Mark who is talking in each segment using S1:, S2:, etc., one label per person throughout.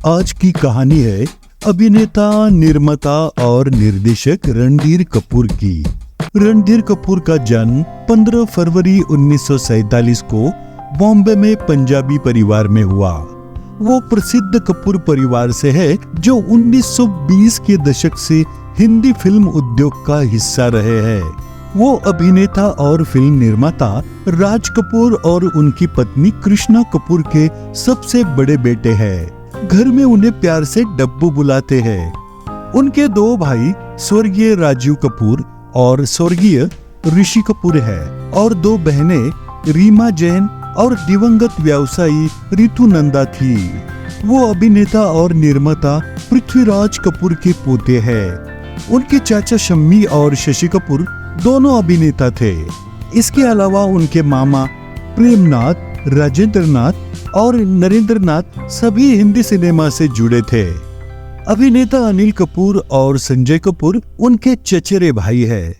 S1: आज की कहानी है अभिनेता, निर्माता और निर्देशक रणधीर कपूर की। रणधीर कपूर का जन्म 15 फरवरी 1947 को बॉम्बे में पंजाबी परिवार में हुआ। वो प्रसिद्ध कपूर परिवार से है जो 1920 के दशक से हिंदी फिल्म उद्योग का हिस्सा रहे हैं। वो अभिनेता और फिल्म निर्माता राज कपूर और उनकी पत्नी कृष्णा कपूर के सबसे बड़े बेटे हैं। घर में उन्हें प्यार से डब्बू बुलाते हैं। उनके दो भाई स्वर्गीय राजीव कपूर और स्वर्गीय ऋषि कपूर है और दो बहनें रीमा जैन और दिवंगत व्यवसायी रितु नंदा थी। वो अभिनेता और निर्माता पृथ्वीराज कपूर के पोते हैं। उनके चाचा शम्मी और शशि कपूर दोनों अभिनेता थे। इसके अलावा उनके मामा प्रेमनाथ, राजेंद्रनाथ और नरेंद्रनाथ सभी हिंदी सिनेमा से जुड़े थे। अभिनेता अनिल कपूर और संजय कपूर उनके चचेरे भाई हैं।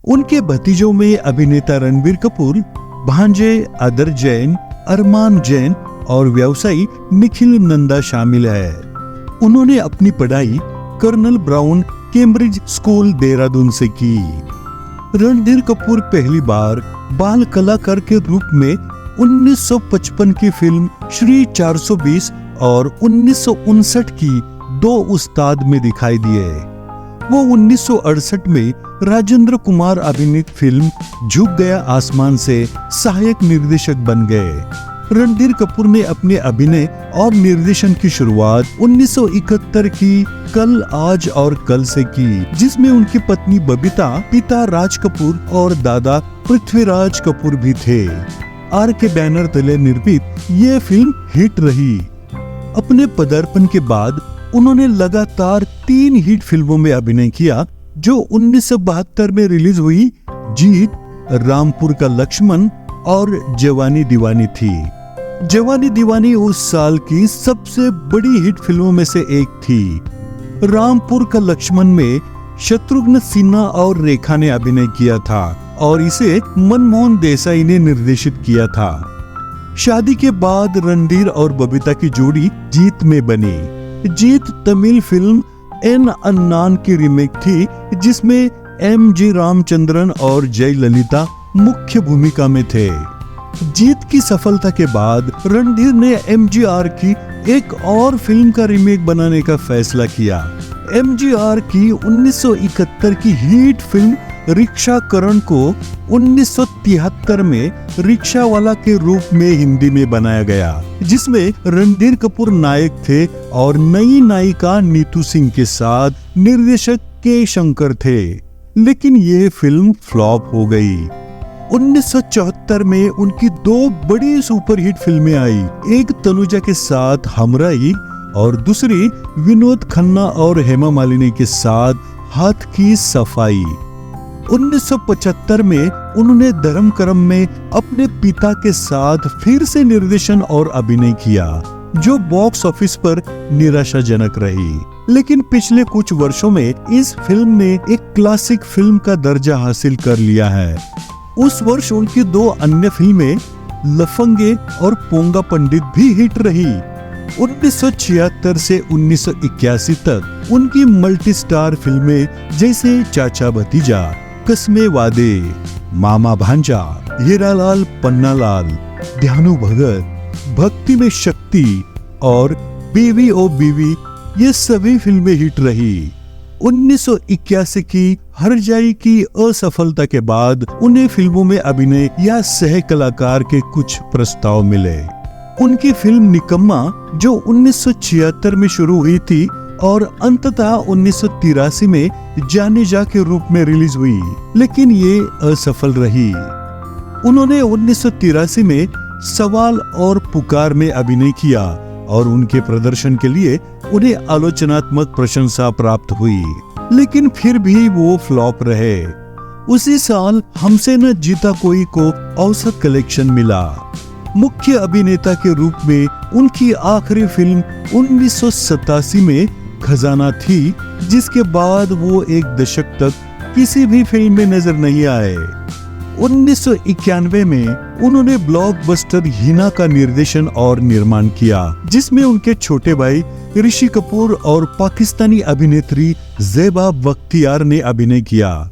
S1: उनके भतीजों में अभिनेता रणबीर कपूर, भांजे आदर जैन, अरमान जैन और व्यवसायी निखिल नंदा शामिल है। उन्होंने अपनी पढ़ाई Colonel Brown Cambridge school Dehradun से की। रणधीर कपूर पहली बार बाल कलाकार के रूप में 1955 की फिल्म श्री 420 और 1959 की दो उस्ताद में दिखाई दिए। वो 1968 में राजेंद्र कुमार अभिनीत फिल्म झुक गया आसमान से सहायक निर्देशक बन गए। रणधीर कपूर ने अपने अभिनय और निर्देशन की शुरुआत 1971 की कल आज और कल से की, जिसमें उनकी पत्नी बबीता, पिता राज कपूर और दादा पृथ्वीराज कपूर भी थे। आर के बैनर तले निर्मित ये फिल्म हिट रही। अपने पदार्पण के बाद उन्होंने लगातार 3 हिट फिल्मों में अभिनय किया जो 1972 में रिलीज हुई जीत, रामपुर का लक्ष्मण और जवानी दीवानी थी। जवानी दीवानी उस साल की सबसे बड़ी हिट फिल्मों में से एक थी। रामपुर का लक्ष्मण में शत्रुघ्न सिन्हा और रेखा ने अभिनय किया था और इसे मनमोहन देसाई ने निर्देशित किया था। शादी के बाद रणधीर और बबीता की जोड़ी जीत में बनी। जीत तमिल फिल्म एन अन्नान की रीमेक थी जिसमें एम.जी. रामचंद्रन और जयललिता मुख्य भूमिका में थे। जीत की सफलता के बाद रणधीर ने एमजीआर की एक और फिल्म का रीमेक बनाने का फैसला किया। एमजीआर की 1971 की हिट फिल्म रिक्शा करण को 1973 में रिक्शा वाला के रूप में हिंदी में बनाया गया, जिसमें रणधीर कपूर नायक थे और नई नायिका नीतू सिंह के साथ निर्देशक के शंकर थे। लेकिन ये फिल्म फ्लॉप हो गई। 1974 में उनकी 2 बड़ी सुपरहिट फिल्में आई, एक तनुजा के साथ हमराही और दूसरी विनोद खन्ना और हेमा मालिनी के साथ हाथ की सफाई। 1975 में उन्होंने धर्म करम में अपने पिता के साथ फिर से निर्देशन और अभिनय किया, जो बॉक्स ऑफिस पर निराशाजनक रही। लेकिन पिछले कुछ वर्षों में इस फिल्म ने एक क्लासिक फिल्म का दर्जा हासिल कर लिया है। उस वर्ष उनकी 2 अन्य फिल्में लफंगे और पोंगा पंडित भी हिट रही। 1976 से 1981 तक उनकी मल्टी स्टार फिल्में जैसे चाचा भतीजा, कस्मे वादे, मामा भांजा, हीरालाल पन्नालाल, ध्यानु भगत, भक्ति में शक्ति और बीवी ओ बीवी ये सभी फिल्में हिट रही। 1981 की हर जाई की असफलता के बाद उन्हें फिल्मों में अभिनय या सह कलाकार के कुछ प्रस्ताव मिले। उनकी फिल्म निकम्मा जो 1976 में शुरू हुई थी और अंततः 1983 में जाने जा के रूप में रिलीज हुई, लेकिन ये असफल रही। उन्होंने 1983 में सवाल और पुकार में अभिनय किया और उनके प्रदर्शन के लिए उन्हें आलोचनात्मक प्रशंसा प्राप्त हुई, लेकिन फिर भी वो फ्लॉप रहे। उसी साल हमसे न जीता कोई को औसत कलेक्शन मिला। मुख्य अभिनेता के रूप में उनकी आखिरी फिल्म 1987 में खजाना थी, जिसके बाद वो एक दशक तक किसी भी फिल्म में नजर नहीं आए। 1991 में उन्होंने ब्लॉकबस्टर हिना का निर्देशन और निर्माण किया, जिसमें उनके छोटे भाई ऋषि कपूर और पाकिस्तानी अभिनेत्री ज़ेबा बख्तियार ने अभिनय किया।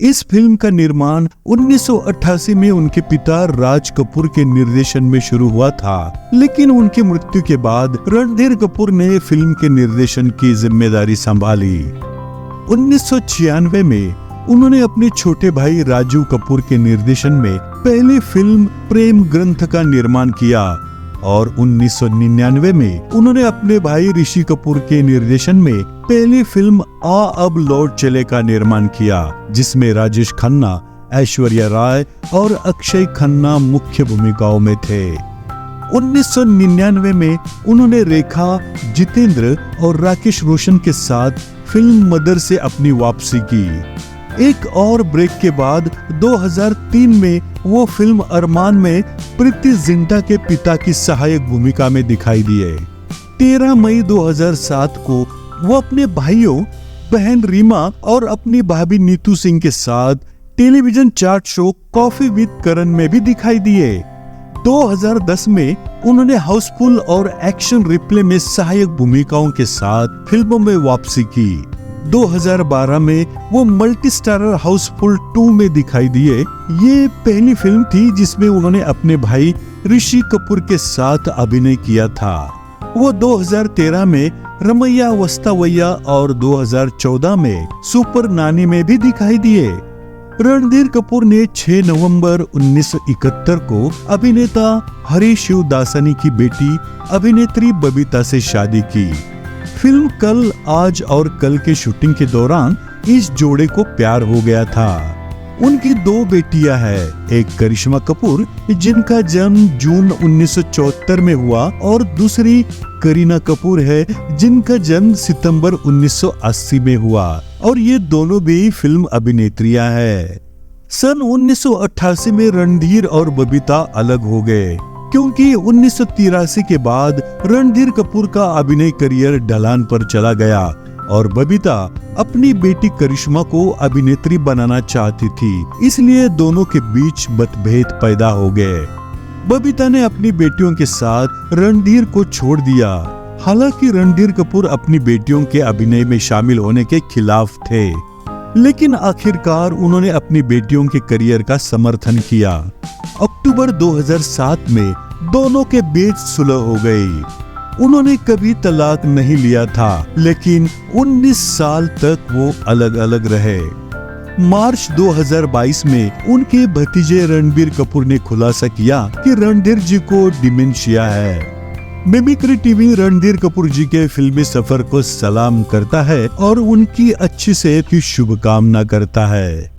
S1: इस फिल्म का निर्माण 1988 में उनके पिता राज कपूर के निर्देशन में शुरू हुआ था, लेकिन उनकी मृत्यु के बाद रणधीर कपूर ने फिल्म के निर्देशन की जिम्मेदारी संभाली। 1996 में उन्होंने अपने छोटे भाई राजू कपूर के निर्देशन में पहली फिल्म प्रेम ग्रंथ का निर्माण किया और 1999 में उन्होंने अपने भाई ऋषि कपूर के निर्देशन में पहली फिल्म आ अब लौट चले का निर्माण किया, जिसमें राजेश खन्ना, ऐश्वर्या राय और अक्षय खन्ना मुख्य भूमिकाओं में थे। 1999 में उन्होंने रेखा, जितेंद्र और राकेश रोशन के साथ फिल्म मदर से अपनी वापसी की। एक और ब्रेक के बाद 2003 में वो फिल्म अरमान में प्रीति जिंटा के पिता की सहायक भूमिका में दिखाई दिए। 13 मई 2007 को वो अपने भाइयों, बहन रीमा और अपनी भाभी नीतू सिंह के साथ television chat show coffee with Karan में भी दिखाई दिए। 2010 में उन्होंने हाउसफुल और एक्शन रिप्ले में सहायक भूमिकाओं के साथ फिल्मों में वापसी की। 2012 में वो मल्टी स्टारर हाउसफुल 2 में दिखाई दिए। ये पहली फिल्म थी जिसमें उन्होंने अपने भाई ऋषि कपूर के साथ अभिनय किया था। वो 2013 में रमैया वस्तावैया और 2014 में सुपर नानी में भी दिखाई दिए। रणधीर कपूर ने 6 नवंबर 1971 को अभिनेता हरीश शिवदासनी की बेटी अभिनेत्री बबीता से शादी की। फिल्म कल, आज और कल के शूटिंग के दौरान इस जोड़े को प्यार हो गया था। उनकी 2 बेटियां हैं, एक करिश्मा कपूर जिनका जन्म जून 1974 में हुआ और दूसरी करीना कपूर है जिनका जन्म सितंबर 1980 में हुआ, और ये दोनों भी फिल्म अभिनेत्रियां हैं। सन 1988 में रणधीर और बबीता अलग हो गए क्योंकि 1983 के बाद रणधीर कपूर का अभिनय करियर ढलान पर चला गया और बबीता अपनी बेटी करिश्मा को अभिनेत्री बनाना चाहती थी, इसलिए दोनों के बीच मतभेद पैदा हो गए। बबीता ने अपनी बेटियों के साथ रणधीर को छोड़ दिया। हालांकि रणधीर कपूर अपनी बेटियों के अभिनय में शामिल होने के खिलाफ थे, लेकिन आखिरकार उन्होंने अपनी बेटियों के करियर का समर्थन किया। अक्टूबर 2007 में दोनों के बीच सुलह हो गई। उन्होंने कभी तलाक नहीं लिया था, लेकिन 19 साल तक वो अलग अलग रहे। मार्च 2022 में उनके भतीजे रणबीर कपूर ने खुलासा किया कि रणधीर जी को डिमेंशिया है। मिमिक्री टीवी रणधीर कपूर जी के फिल्मी सफर को सलाम करता है और उनकी अच्छी सेहत की शुभकामना करता है।